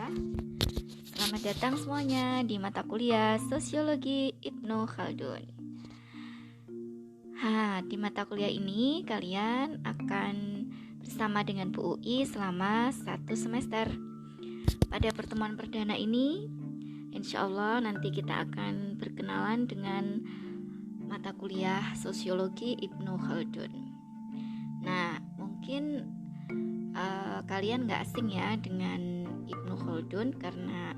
Selamat datang semuanya di mata kuliah Sosiologi Ibnu Khaldun. Di mata kuliah ini kalian akan bersama dengan Bu UI selama 1 semester. Pada pertemuan perdana ini, insya Allah nanti kita akan berkenalan dengan mata kuliah Sosiologi Ibnu Khaldun. Nah, mungkin kalian gak asing ya dengan Ibnu Khaldun karena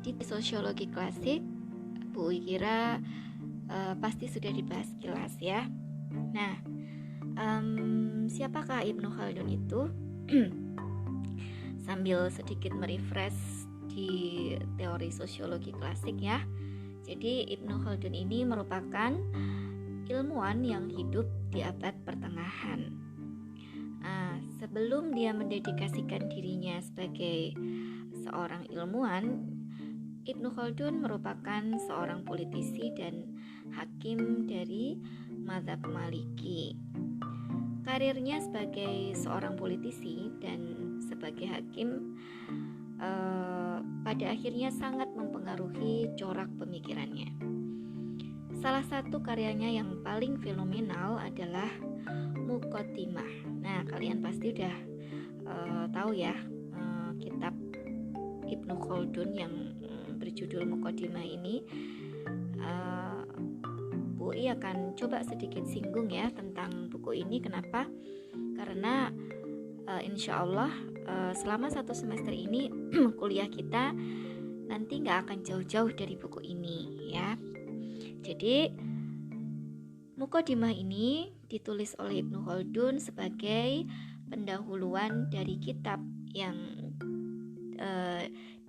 di sosiologi klasik Bu UI kira pasti sudah dibahas kilas ya. Nah, siapakah Ibnu Khaldun itu? Sambil sedikit merefresh di teori sosiologi klasik ya. Jadi Ibnu Khaldun ini merupakan ilmuwan yang hidup di abad pertengahan. Sebelum dia mendedikasikan dirinya sebagai seorang ilmuwan, Ibnu Khaldun merupakan seorang politisi dan hakim dari mazhab Maliki. Karirnya sebagai seorang politisi dan sebagai hakim pada akhirnya sangat mempengaruhi corak pemikirannya. Salah satu karyanya yang paling fenomenal adalah Muqaddimah. Nah, kalian pasti udah tahu ya kitab Ibnu Khaldun yang berjudul Muqaddimah ini. Bu UI akan coba sedikit singgung ya tentang buku ini. Kenapa? Karena insya Allah selama 1 semester ini kuliah kita nanti gak akan jauh-jauh dari buku ini ya. Jadi Muqaddimah ini ditulis oleh Ibnu Khaldun sebagai pendahuluan dari kitab yang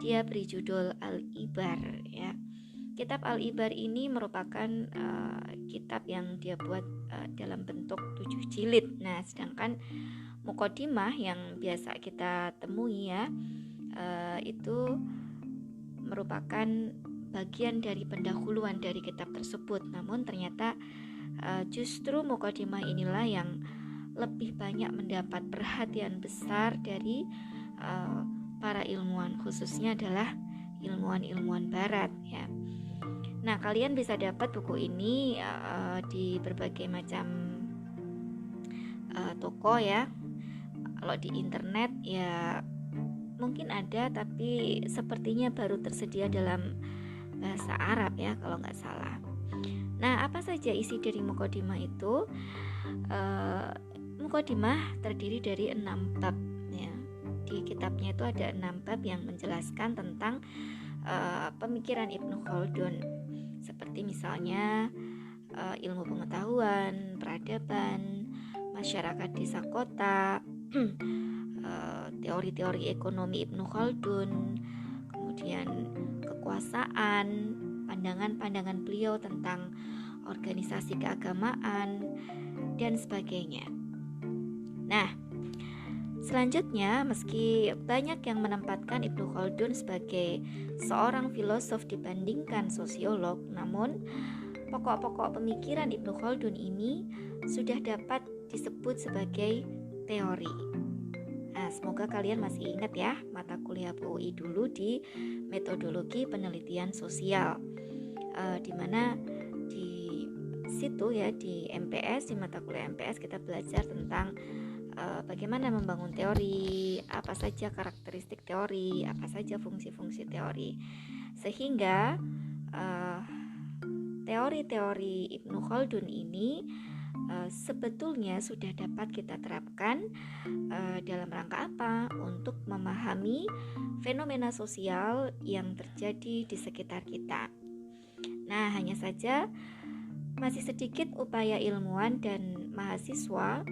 dia beri judul Al-Ibar ya. Kitab Al-Ibar ini merupakan kitab yang dia buat dalam bentuk 7 jilid. Nah, sedangkan Muqaddimah yang biasa kita temui ya itu merupakan bagian dari pendahuluan dari kitab tersebut. Namun ternyata justru Muqaddimah inilah yang lebih banyak mendapat perhatian besar dari para ilmuwan, khususnya adalah ilmuwan-ilmuwan barat ya. Nah, kalian bisa dapat buku ini di berbagai macam toko ya. Kalau di internet ya mungkin ada, tapi sepertinya baru tersedia dalam bahasa Arab ya kalau nggak salah. Nah, apa saja isi dari Muqaddimah itu? Muqaddimah terdiri dari 6 bab ya. Di kitabnya itu ada 6 bab yang menjelaskan tentang pemikiran Ibnu Khaldun, seperti misalnya ilmu pengetahuan, peradaban, masyarakat desa kota, teori-teori ekonomi Ibnu Khaldun, kemudian kekuasaan, pandangan-pandangan beliau tentang organisasi keagamaan, dan sebagainya. Nah, selanjutnya, meski banyak yang menempatkan Ibnu Khaldun sebagai seorang filosof dibandingkan sosiolog, namun pokok-pokok pemikiran Ibnu Khaldun ini sudah dapat disebut sebagai teori. Nah, semoga kalian masih ingat ya mata kuliah Bu UI dulu di metodologi penelitian sosial, di mana di situ ya di MPS, di mata kuliah MPS kita belajar tentang bagaimana membangun teori, apa saja karakteristik teori, apa saja fungsi-fungsi teori, sehingga teori-teori Ibnu Khaldun ini sebetulnya sudah dapat kita terapkan dalam rangka apa? Untuk memahami fenomena sosial yang terjadi di sekitar kita. Nah, hanya saja masih sedikit upaya ilmuwan dan mahasiswa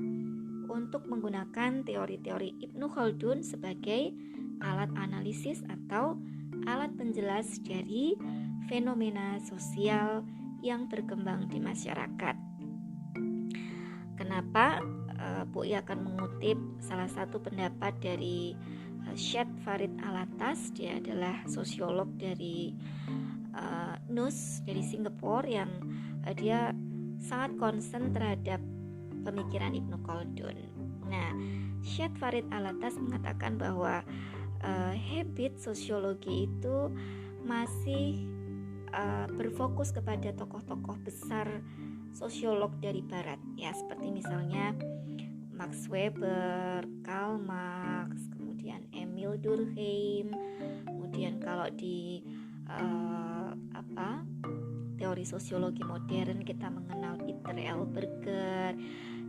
untuk menggunakan teori-teori Ibnu Khaldun sebagai alat analisis atau alat penjelas dari fenomena sosial yang berkembang di masyarakat. Kenapa? Bu UI akan mengutip salah satu pendapat dari Syed Farid Alatas. Dia adalah sosiolog dari NUS dari Singapura yang dia sangat concern terhadap pemikiran Ibnu Khaldun. Nah, Syed Farid Alatas mengatakan bahwa habit sosiologi itu masih berfokus kepada tokoh-tokoh besar sosiolog dari barat ya, seperti misalnya Max Weber, Karl Marx, kemudian Emil Durkheim. Kemudian kalau di teori sosiologi modern kita mengenal Peter L. Berger,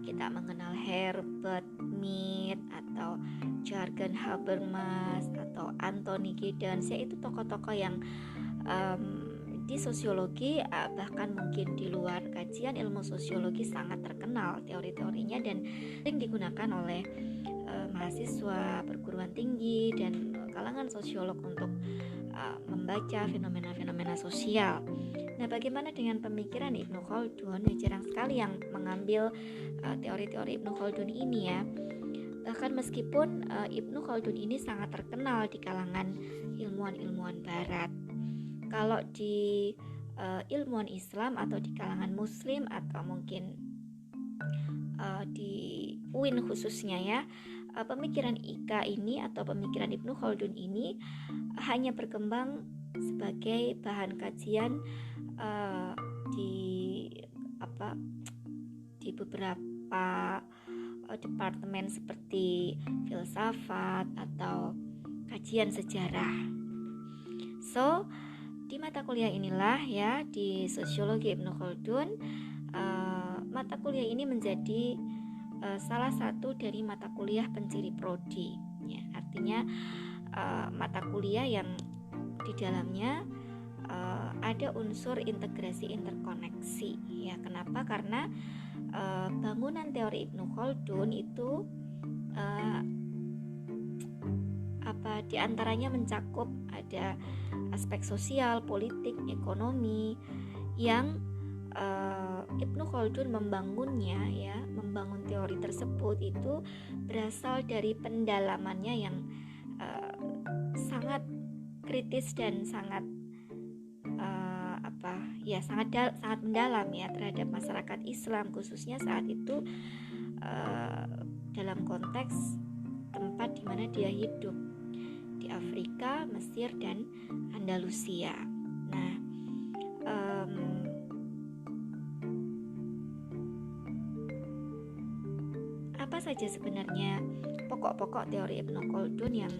kita mengenal Herbert Mead atau Jürgen Habermas atau Anthony Giddens, yaitu tokoh-tokoh yang di sosiologi bahkan mungkin di luar kajian ilmu sosiologi sangat terkenal teori-teorinya dan sering digunakan oleh mahasiswa perguruan tinggi dan kalangan sosiolog untuk membaca fenomena-fenomena sosial. Nah, bagaimana dengan pemikiran Ibnu Khaldun? Jarang sekali yang mengambil teori-teori Ibnu Khaldun ini ya. Bahkan meskipun Ibnu Khaldun ini sangat terkenal di kalangan ilmuwan-ilmuwan barat. Kalau di ilmuwan Islam atau di kalangan Muslim atau mungkin di UIN khususnya ya, pemikiran IKA ini atau pemikiran Ibnu Khaldun ini hanya berkembang sebagai bahan kajian di beberapa departemen seperti filsafat atau kajian sejarah. So, di mata kuliah inilah ya, di sosiologi Ibnu Khaldun, mata kuliah ini menjadi salah satu dari mata kuliah penciri prodi ya, artinya mata kuliah yang di dalamnya ada unsur integrasi interkoneksi ya. Kenapa? Karena bangunan teori Ibnu Khaldun itu di antaranya mencakup ada aspek sosial, politik, ekonomi yang Ibnu Khaldun membangunnya ya, membangun teori tersebut itu berasal dari pendalamannya yang sangat kritis dan sangat sangat mendalam ya terhadap masyarakat Islam, khususnya saat itu dalam konteks tempat di mana dia hidup di Afrika, Mesir dan Andalusia. Nah, apa saja sebenarnya pokok-pokok teori Ibnu Khaldun yang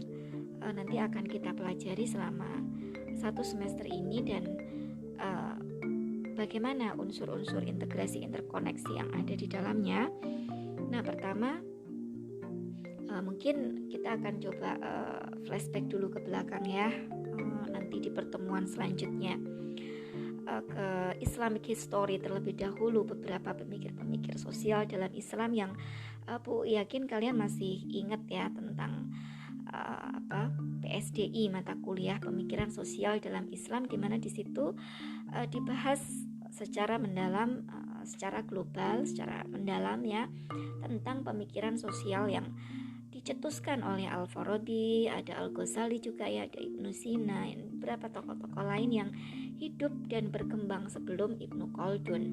nanti akan kita pelajari selama satu semester ini, dan bagaimana unsur-unsur integrasi interkoneksi yang ada di dalamnya. Nah, pertama mungkin kita akan coba flashback dulu ke belakang ya, nanti di pertemuan selanjutnya ke Islamic history terlebih dahulu, beberapa pemikir-pemikir sosial dalam Islam yang Bu yakin kalian masih ingat ya tentang PSDI, mata kuliah pemikiran sosial dalam Islam, di mana di situ dibahas secara mendalam, secara global, secara mendalam ya, tentang pemikiran sosial yang dicetuskan oleh Al-Farabi, ada Al-Ghazali juga ya, ada Ibnu Sina, beberapa tokoh-tokoh lain yang hidup dan berkembang sebelum Ibnu Khaldun.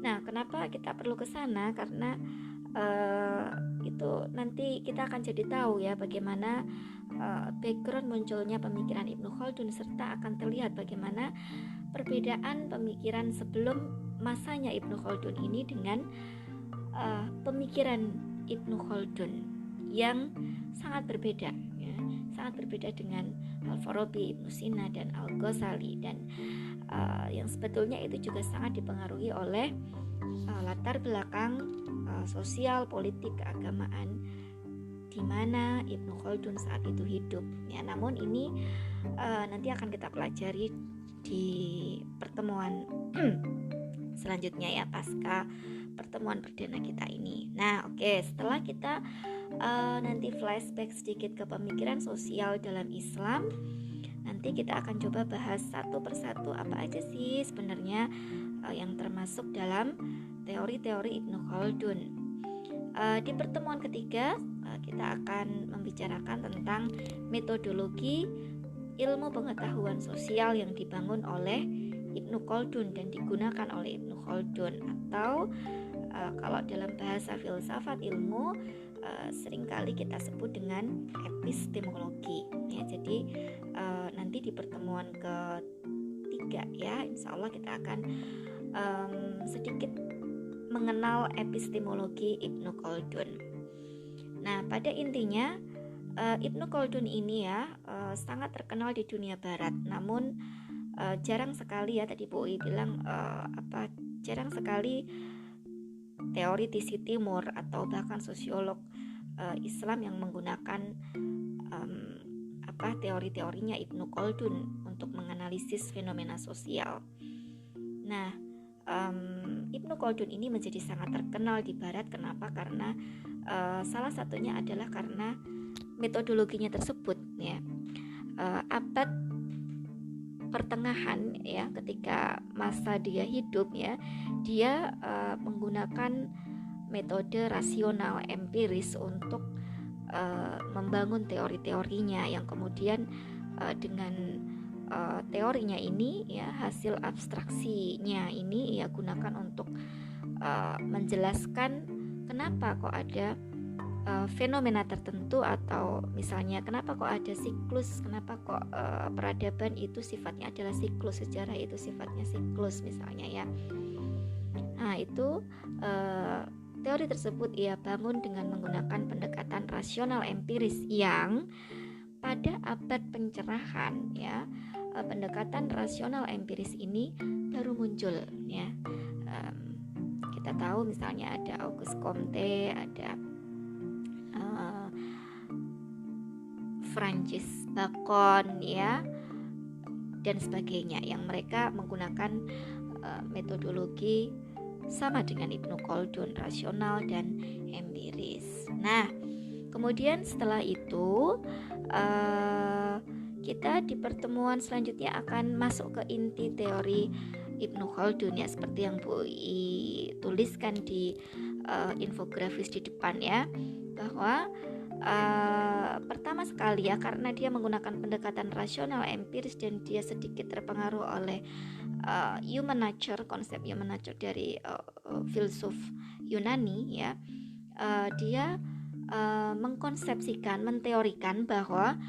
Nah, kenapa kita perlu ke sana? Karena itu nanti kita akan jadi tahu ya bagaimana background munculnya pemikiran Ibnu Khaldun, serta akan terlihat bagaimana perbedaan pemikiran sebelum masanya Ibnu Khaldun ini dengan pemikiran Ibnu Khaldun yang sangat berbeda ya, sangat berbeda dengan Al-Farabi, Ibnu Sina dan Al-Ghazali, dan yang sebetulnya itu juga sangat dipengaruhi oleh latar belakang sosial, politik, keagamaan di mana Ibnu Khaldun saat itu hidup ya. Namun ini nanti akan kita pelajari di pertemuan selanjutnya ya, pasca pertemuan perdana kita ini. Nah, oke, setelah kita nanti flashback sedikit ke pemikiran sosial dalam Islam, nanti kita akan coba bahas satu persatu apa aja sih sebenarnya yang termasuk dalam teori-teori Ibnu Khaldun. Di pertemuan ketiga kita akan membicarakan tentang metodologi ilmu pengetahuan sosial yang dibangun oleh Ibnu Khaldun dan digunakan oleh Ibnu Khaldun, atau kalau dalam bahasa filsafat ilmu seringkali kita sebut dengan epistemologi ya. Jadi nanti di pertemuan ketiga ya, insya Allah kita akan sedikit mengenal epistemologi Ibnu Khaldun. Nah, pada intinya Ibnu Khaldun ini ya sangat terkenal di dunia barat, namun jarang sekali ya, tadi Bu Ui bilang jarang sekali teoritisi timur atau bahkan sosiolog Islam yang menggunakan teori-teorinya Ibnu Khaldun untuk menganalisis fenomena sosial. Nah, Ibnu Khaldun ini menjadi sangat terkenal di barat. Kenapa? Karena salah satunya adalah karena metodologinya tersebut ya. Abad pertengahan ya, ketika masa dia hidup ya, dia menggunakan metode rasional empiris untuk membangun teori-teorinya yang kemudian dengan teorinya ini ya, hasil abstraksinya ini ia gunakan untuk menjelaskan kenapa kok ada fenomena tertentu, atau misalnya kenapa kok ada siklus, kenapa kok peradaban itu sifatnya adalah siklus, sejarah itu sifatnya siklus misalnya ya. Nah itu teori tersebut ia bangun dengan menggunakan pendekatan rasional empiris yang pada abad pencerahan ya, pendekatan rasional empiris ini baru muncul ya. Kita tahu misalnya ada Auguste Comte, ada Francis Bacon ya, dan sebagainya, yang mereka menggunakan metodologi sama dengan Ibnu Khaldun, rasional dan empiris. Nah, kemudian setelah itu kita di pertemuan selanjutnya akan masuk ke inti teori Ibnu Khaldun ya, seperti yang Bu I tuliskan di infografis di depan ya, bahwa pertama sekali ya, karena dia menggunakan pendekatan rasional empiris dan dia sedikit terpengaruh oleh human nature, konsep human nature dari filsuf Yunani ya, dia mengkonsepsikan, menteorikan bahwa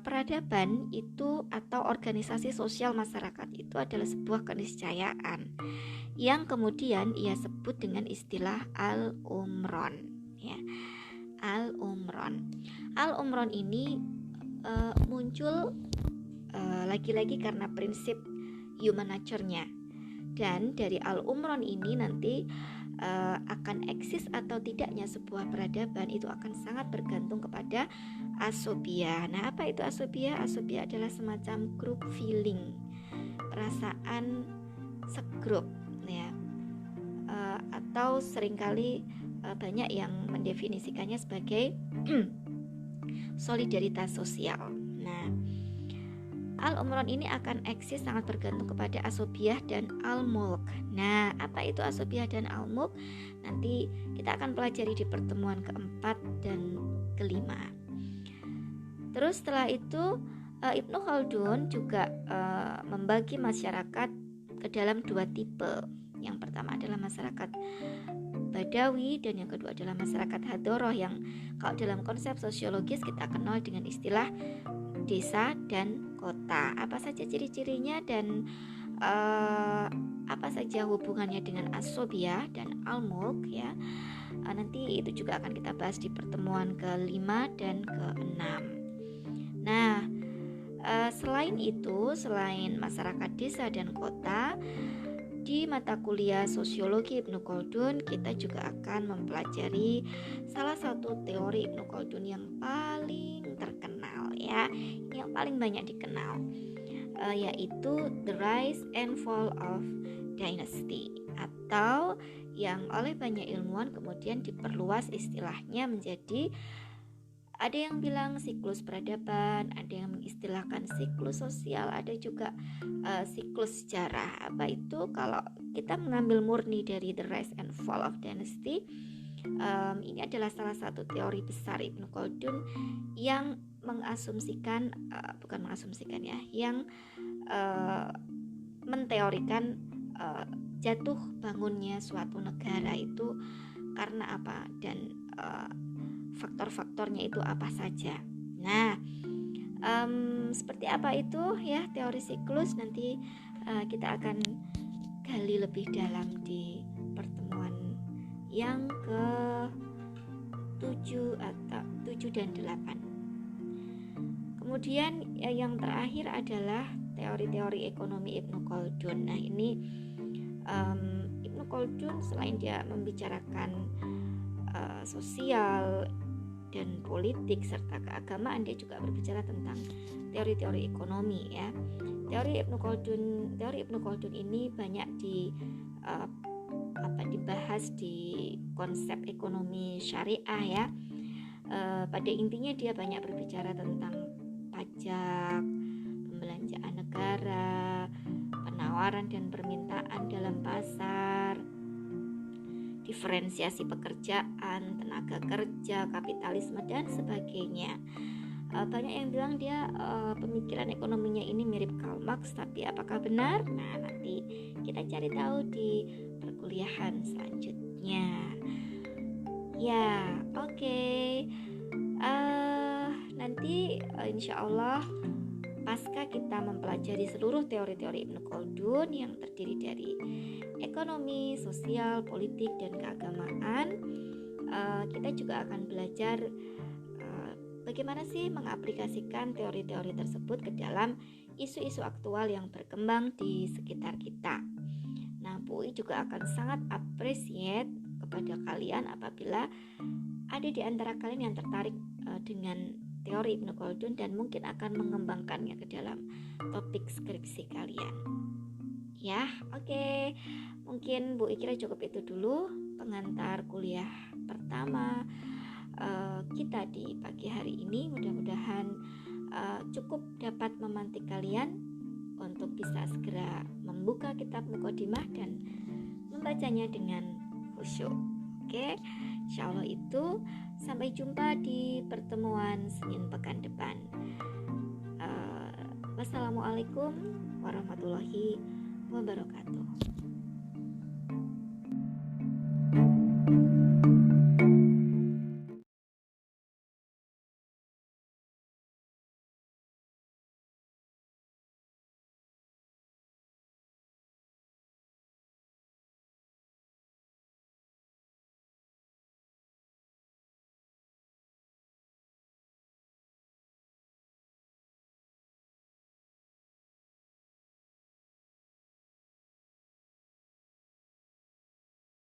peradaban itu atau organisasi sosial masyarakat itu adalah sebuah keniscayaan yang kemudian ia sebut dengan istilah al-umron ya. Al-umron ini muncul lagi-lagi karena prinsip human nature-nya, dan dari al-umron ini nanti akan eksis atau tidaknya sebuah peradaban itu akan sangat bergantung kepada asobia. Nah, apa itu asobia? Asobia adalah semacam group feeling, perasaan segrup ya, atau seringkali banyak yang mendefinisikannya sebagai solidaritas sosial. Nah, al-umron ini akan eksis sangat bergantung kepada asobiah dan al-mulk. Nah, apa itu asobiah dan al-mulk? Nanti kita akan pelajari di pertemuan keempat dan kelima. Terus setelah itu Ibnu Khaldun juga membagi masyarakat ke dalam dua tipe. Yang pertama adalah masyarakat Badawi dan yang kedua adalah masyarakat Hadoroh, yang kalau dalam konsep sosiologis kita kenal dengan istilah desa dan kota. Apa saja ciri-cirinya dan apa saja hubungannya dengan asobia dan al-mulk ya, nanti itu juga akan kita bahas di pertemuan ke-5 dan ke-6. Nah, selain itu, selain masyarakat desa dan kota, di mata kuliah sosiologi Ibnu Khaldun kita juga akan mempelajari salah satu teori Ibnu Khaldun yang paling terkenal ya, yang paling banyak dikenal, yaitu The Rise and Fall of Dynasty, atau yang oleh banyak ilmuwan kemudian diperluas istilahnya menjadi, ada yang bilang siklus peradaban, ada yang mengistilahkan siklus sosial, ada juga siklus sejarah. Apa itu? Kalau kita mengambil murni dari The Rise and Fall of Dynasty, ini adalah salah satu teori besar Ibnu Khaldun yang mengasumsikan, yang menteorikan jatuh bangunnya suatu negara itu karena apa, dan faktor-faktornya itu apa saja. Nah, seperti apa itu ya teori siklus, nanti kita akan gali lebih dalam di pertemuan yang ke 7 atau 7 dan 8. Kemudian yang terakhir adalah teori-teori ekonomi Ibnu Khaldun. Nah, ini Ibnu Khaldun selain dia membicarakan sosial dan politik serta keagamaan, dia juga berbicara tentang teori-teori ekonomi ya. Teori Ibnu Khaldun ini banyak dibahas di konsep ekonomi syariah ya. Pada intinya dia banyak berbicara tentang pajak, pembelanjaan negara, penawaran dan permintaan dalam pasar, diferensiasi pekerjaan, tenaga kerja, kapitalisme dan sebagainya. Banyak yang bilang dia pemikiran ekonominya ini mirip Karl Marx, tapi apakah benar? Nah, nanti kita cari tahu di perkuliahan selanjutnya. Ya, oke. Nanti insya Allah pasca kita mempelajari seluruh teori-teori Ibnu Khaldun yang terdiri dari ekonomi, sosial, politik, dan keagamaan, kita juga akan belajar bagaimana sih mengaplikasikan teori-teori tersebut ke dalam isu-isu aktual yang berkembang di sekitar kita. Nah, Bu UI juga akan sangat appreciate kepada kalian apabila ada di antara kalian yang tertarik dengan teori Ibnu Khaldun dan mungkin akan mengembangkannya ke dalam topik skripsi kalian. Ya, oke. Mungkin Bu Ikira cukup itu dulu pengantar kuliah pertama kita di pagi hari ini. Mudah-mudahan cukup dapat memantik kalian untuk bisa segera membuka kitab Muqaddimah dan membacanya dengan khusyuk. Oke, insya Allah itu. Sampai jumpa di pertemuan Senin pekan depan. Wassalamualaikum warahmatullahi wabarakatuh.